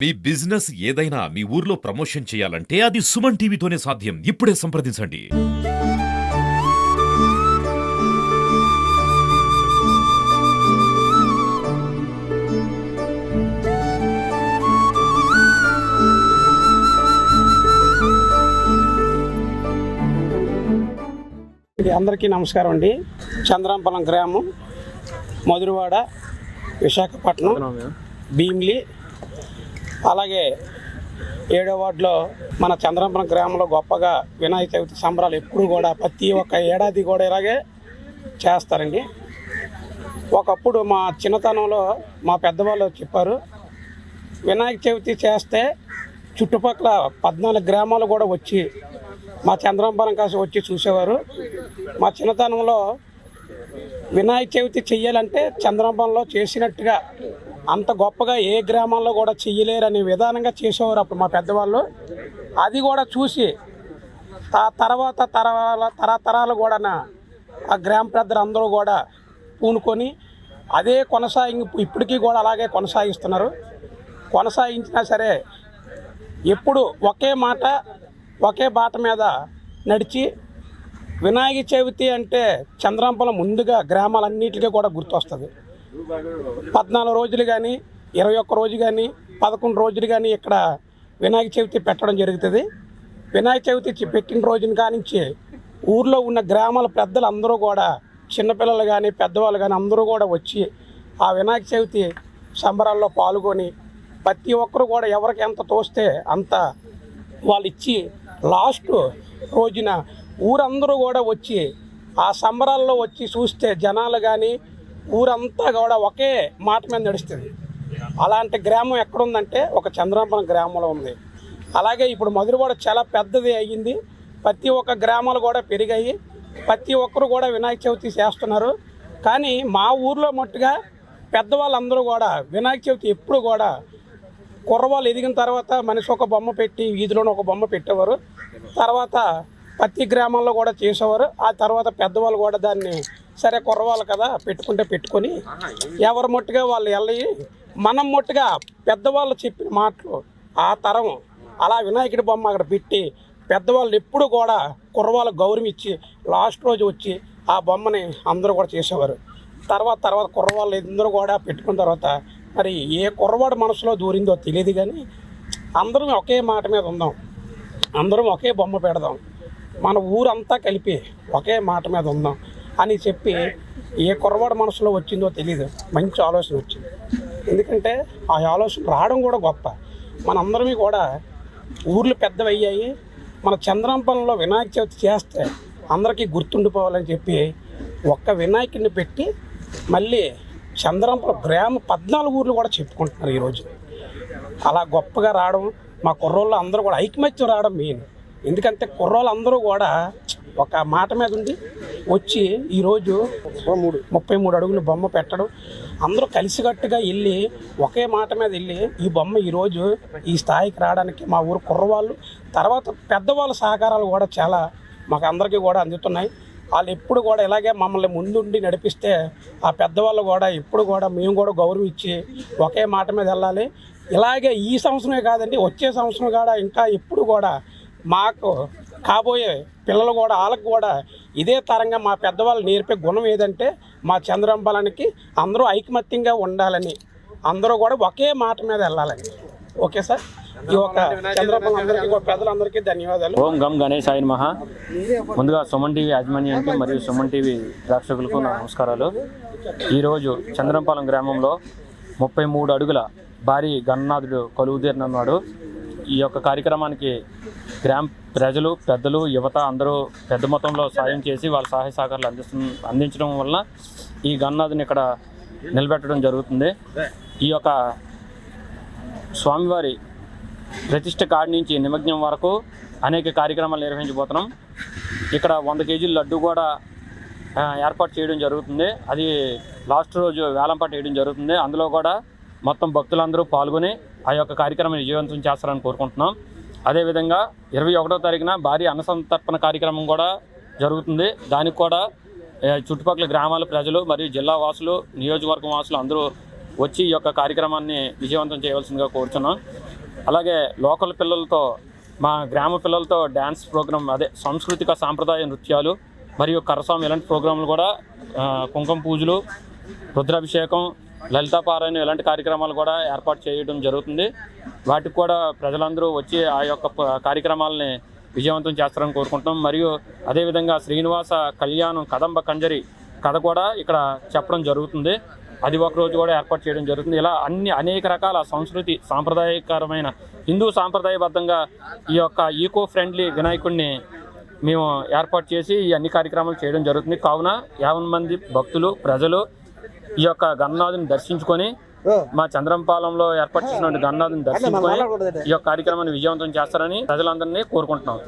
మీ business ఏదైనా మీ ఊర్లో promotion చేయాలంటే అది సుమన్ టీవీతోనే సాధ్యం. ఇప్పుడే సంప్రదించండి. అందరికీ నమస్కారం అండి. చంద్రాంపలం గ్రామం, మధురవాడ, విశాఖపట్నం, భీమిలి, అలాగే 7వ వార్డులో మన చంద్రాంపలం గ్రామంలో గొప్పగా వినాయక చవితి సంబరాలు ఎప్పుడు కూడా ప్రతి ఒక్క ఏడాది కూడా ఇలాగే చేస్తారండి. ఒకప్పుడు మా చిన్నతనంలో మా పెద్దవాళ్ళు చెప్పారు, వినాయక చవితి చేస్తే చుట్టుపక్కల 14 గ్రామాలు కూడా వచ్చి మా చంద్రాంపలం కాసి వచ్చి చూసేవారు. మా చిన్నతనంలో వినాయక చవితి చెయ్యాలంటే చంద్రాంపలంలో చేసినట్టుగా అంత గొప్పగా ఏ గ్రామాల్లో కూడా చెయ్యలేరనే విధానంగా చేసేవారు అప్పుడు మా పెద్దవాళ్ళు. అది కూడా చూసి తర్వాత తరతరాలు కూడా ఆ గ్రామ పెద్దలు అందరూ కూడా పూనుకొని అదే ఇప్పటికీ కూడా అలాగే కొనసాగిస్తున్నారు. కొనసాగించినా సరే ఎప్పుడు ఒకే మాట ఒకే బాట మీద నడిచి వినాయక చవితి అంటే చంద్రాంపలం ముందుగా గ్రామాలన్నిటికీ కూడా గుర్తొస్తుంది. 14 రోజులు కానీ 21 రోజు కానీ 11 రోజులు కానీ ఇక్కడ వినాయక చవితి పెట్టడం జరుగుతుంది. వినాయక చవితి పెట్టిన రోజున కానించి ఊర్లో ఉన్న గ్రామాల పెద్దలు అందరూ కూడా చిన్నపిల్లలు కానీ పెద్దవాళ్ళు కానీ అందరూ కూడా వచ్చి ఆ వినాయక చవితి సంబరాల్లో పాల్గొని ప్రతి ఒక్కరు కూడా ఎవరికి ఎంత తోస్తే అంత వాళ్ళు ఇచ్చి లాస్ట్ రోజున ఊరందరూ కూడా వచ్చి ఆ సంబరాల్లో వచ్చి చూస్తే జనాలు కానీ ఊరంతా కూడా ఒకే మాట మీద నడుస్తుంది. అలాంటి గ్రామం ఎక్కడుందంటే ఒక చంద్రాంపలం గ్రామంలో ఉంది. అలాగే ఇప్పుడు మధురవాడ చాలా పెద్దది అయ్యింది. ప్రతి ఒక్క గ్రామాలు కూడా పెరిగాయి. ప్రతి ఒక్కరు కూడా వినాయక చవితి చేస్తున్నారు. కానీ మా ఊర్లో మట్టుగా పెద్దవాళ్ళందరూ కూడా వినాయక చవితి ఎప్పుడు కూడా కుర్రవాళ్ళు ఎదిగిన తర్వాత మనిషి ఒక బొమ్మ పెట్టి వీధిలోనే ఒక బొమ్మ పెట్టేవారు. తర్వాత ప్రతి గ్రామాల్లో కూడా చేసేవారు. ఆ తర్వాత పెద్దవాళ్ళు కూడా దాన్ని సరే కుర్రవాళ్ళు కదా పెట్టుకుంటే పెట్టుకొని ఎవరి మొట్టుగా వాళ్ళు వెళ్ళి మనం మొట్టుగా పెద్దవాళ్ళు చెప్పిన మాటలు ఆ తరం అలా వినాయకుడి బొమ్మ అక్కడ పెట్టి పెద్దవాళ్ళు ఎప్పుడు కూడా కుర్రవాళ్ళకు గౌరవం ఇచ్చి లాస్ట్ రోజు వచ్చి ఆ బొమ్మని అందరూ కూడా చేసేవారు. తర్వాత కుర్రవాళ్ళు అందరూ కూడా పెట్టుకున్న తర్వాత మరి ఏ కుర్రవాడు మనసులో దూరిందో తెలియదు, కానీ అందరం ఒకే మాట మీద ఉందాం, అందరం ఒకే బొమ్మ పెడదాం, మన ఊరంతా కలిపి ఒకే మాట మీద ఉందాం అని చెప్పి ఏ కుర్రవాడు మనసులో వచ్చిందో తెలియదు, మంచి ఆలోచన వచ్చింది. ఎందుకంటే ఆ ఆలోచన రావడం కూడా గొప్ప. మనందరం కూడా ఊర్లు పెద్దవయ్యాయి. మన చంద్రాంపలంలో వినాయక చవితి చేస్తే అందరికీ గుర్తుండిపోవాలని చెప్పి ఒక్క వినాయకుడిని పెట్టి మళ్ళీ చంద్రాంపలం గ్రామం 14 ఊర్లు కూడా చెప్పుకుంటున్నారు ఈరోజు. అలా గొప్పగా రావడం మా కుర్రోళ్ళు అందరూ కూడా ఐకమత్యం రావడం మెయిన్. ఎందుకంటే కుర్రోళ్ళు అందరూ కూడా ఒక మాట మీద ఉండి వచ్చి ఈరోజు 33 అడుగులు బొమ్మ పెట్టడం, అందరూ కలిసికట్టుగా వెళ్ళి ఒకే మాట మీద వెళ్ళి ఈ బొమ్మ ఈరోజు ఈ స్థాయికి రావడానికి మా ఊరు కుర్రవాళ్ళు తర్వాత పెద్దవాళ్ళ సహకారాలు కూడా చాలా మాకు అందరికీ కూడా అందుతున్నాయి. వాళ్ళు ఎప్పుడు కూడా ఇలాగే మమ్మల్ని ముందుండి నడిపిస్తే ఆ పెద్దవాళ్ళు కూడా ఎప్పుడు కూడా మేము కూడా గౌరవం ఇచ్చి ఒకే మాట మీద వెళ్ళాలి. ఇలాగే ఈ సంవత్సరమే కాదండి, వచ్చే సంవత్సరం కూడా ఇంకా ఎప్పుడు కూడా మాకు కాబోయే పిల్లలు కూడా వాళ్ళకు కూడా ఇదే తరంగా మా పెద్దవాళ్ళు నేర్పే గుణం ఏదంటే మా చంద్రాంపలానికి అందరూ ఐకమత్యంగా ఉండాలని, అందరూ కూడా ఒకే మాట మీద వెళ్ళాలని. ఓకే సార్, ఈ ఒక చంద్రాంపలం అందరికీ ప్రజలందరికీ ధన్యవాదాలు. ఓం గం గణేశాయ నమః. ముందుగా సుమన్ టీవీ యాజమాన్యానికి మరియు సుమన్ టీవీ ప్రేక్షకులకు నా నమస్కారాలు. ఈరోజు చంద్రాంపలం గ్రామంలో 33 అడుగుల భారీ గణనాథుడు కొలువుదీరనున్నాడు. ఈ యొక్క కార్యక్రమానికి గ్రామ ప్రజలు, పెద్దలు, యువత అందరూ పెద్ద మొత్తంలో సాయం చేసి వాళ్ళ సహాయ సహకారాలు అందించడం వల్ల ఈ గణనాథుని ఇక్కడ నిలబెట్టడం జరుగుతుంది. ఈ యొక్క స్వామివారి ప్రతిష్ఠ కాడి నుంచి నిమజ్ఞం వరకు అనేక కార్యక్రమాలు నిర్వహించబోతున్నాం. ఇక్కడ 100 కేజీల లడ్డు కూడా ఏర్పాటు చేయడం జరుగుతుంది. అది లాస్ట్ రోజు వేలంపాట వేయడం జరుగుతుంది. అందులో కూడా మొత్తం భక్తులందరూ పాల్గొని ఆ యొక్క కార్యక్రమాన్ని విజయవంతం చేస్తారని కోరుకుంటున్నాం. అదేవిధంగా 21వ తారీఖున భారీ అన్నసంతర్పణ కార్యక్రమం కూడా జరుగుతుంది. దానికి కూడా చుట్టుపక్కల గ్రామాల ప్రజలు మరియు జిల్లా వాసులు, నియోజకవర్గం వాసులు అందరూ వచ్చి ఈ యొక్క కార్యక్రమాన్ని విజయవంతం చేయవలసిందిగా కోరుచున్నాం. అలాగే లోకల్ పిల్లలతో, మా గ్రామ పిల్లలతో డ్యాన్స్ ప్రోగ్రామ్, అదే సాంస్కృతిక సాంప్రదాయ నృత్యాలు మరియు కరసాం ఇలాంటి ప్రోగ్రాంలు కూడా, కుంకుమ పూజలు, రుద్రాభిషేకం, లలితాపారాయణం ఇలాంటి కార్యక్రమాలు కూడా ఏర్పాటు చేయడం జరుగుతుంది. వాటికి కూడా ప్రజలందరూ వచ్చి ఆ యొక్క కార్యక్రమాలని విజయవంతం చేస్తారని కోరుకుంటున్నాం. మరియు అదేవిధంగా శ్రీనివాస కళ్యాణం కదంబ కంజరి కథ కూడా ఇక్కడ చెప్పడం జరుగుతుంది. అది ఒక రోజు కూడా ఏర్పాటు చేయడం జరుగుతుంది. ఇలా అనేక రకాల సంస్కృతి సాంప్రదాయకరమైన హిందూ సాంప్రదాయబద్ధంగా ఈ యొక్క ఈకో ఫ్రెండ్లీ వినాయకుడిని మేము ఏర్పాటు చేసి ఈ అన్ని కార్యక్రమాలు చేయడం జరుగుతుంది. కావున 50 మంది భక్తులు, ప్రజలు ఈ యొక్క గణనాథుని దర్శించుకొని, మా చంద్రంపాలెంలో ఏర్పాటు చేసినటువంటి గణనాథుని దర్శించుకొని ఈ యొక్క కార్యక్రమాన్ని విజయవంతం చేస్తారని ప్రజలందరినీ కోరుకుంటున్నాం.